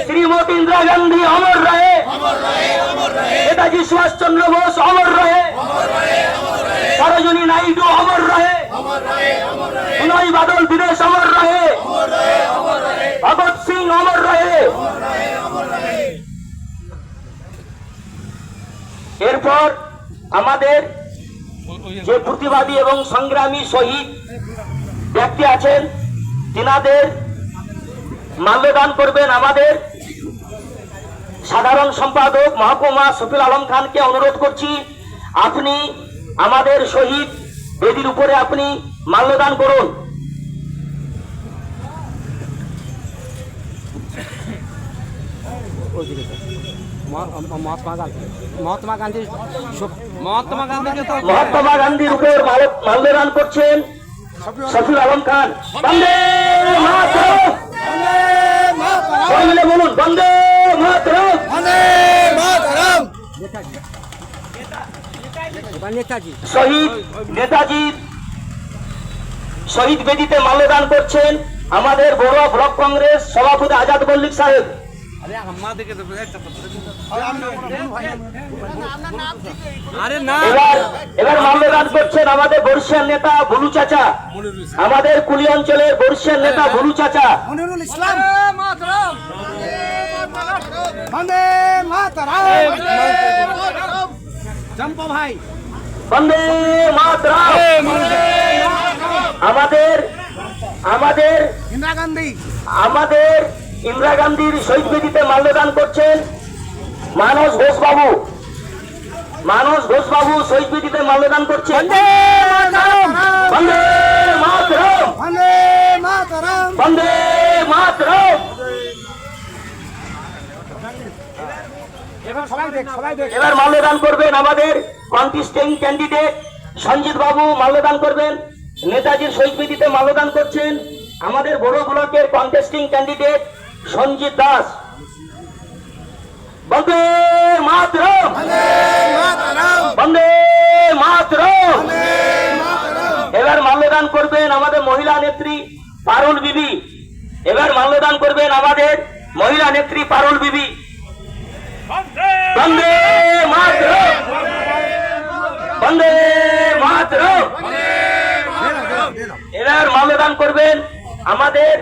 শ্রীমতী ইন্দিরা গান্ধী অমর রহে, নেতাজি সুভাষ চন্দ্র বোস অমর রহে, সরোজিনী নাইডু অমর রহে, বিনয় বাদল দীনেশ অমর রহে, ভগৎ সিং অমর রহে। এরপর আমাদের যে প্রতিবাদী এবং সংগ্রামী শহীদ ব্যক্তি আছেন তিনাদের মাল্যদান করবেন আমাদের সাধারণ সম্পাদক মহকুমা শফিল আলম খানকে অনুরোধ করছি, আপনি আমাদের শহীদ বেদির উপরে আপনি মাল্যদান করুন। মহাত্মা গান্ধীর উপর মাল্যদান করছেন শফিল আলম খান। বন্দে মাতরম, সবাই মিলে বলুন বন্দে মাতরম। শহীদ নেতাজির শহীদ বেদিতে মাল্যদান করছেন আমাদের বড়ুয়া ব্লক কংগ্রেস সভাপতি আজাদ মল্লিক সাহেব। এবার মাল্যদান করছেন আমাদের বর্ষিয়ান নেতা ভুলু চাচা, আমাদের কুলি অঞ্চলের বর্ষিয়ান নেতা ভুলু চাচা। বন্দে মাতরম। আমাদের ইন্দিরা গান্ধীর শহীদ বেদিতে মাল্যদান করছেন মানস ঘোষ বাবু। শহীদ বেদিতে মাল্যদান করছেন। বন্দে মাতরম, বন্দে মাতরম। এবার মাল্যদান করবেন আমাদের কন্টেস্টিং ক্যান্ডিডেট সঞ্জিত বাবু, মাল্যদান করবেন। নেতাজির শহীদ বেদিতে মাল্যদান করছেন আমাদের বড় ব্লকের কন্টেস্টিং ক্যান্ডিডেট সঞ্জিত দাস। বন্দে মাতরম, বন্দে মাতরম। এবার মাল্যদান করবেন আমাদের মহিলা নেত্রী পারুল বিবি। পারুল বিবি। বন্দে মাতরম, বন্দে মাতরম। এবার মাল্যদান করবেন আমাদের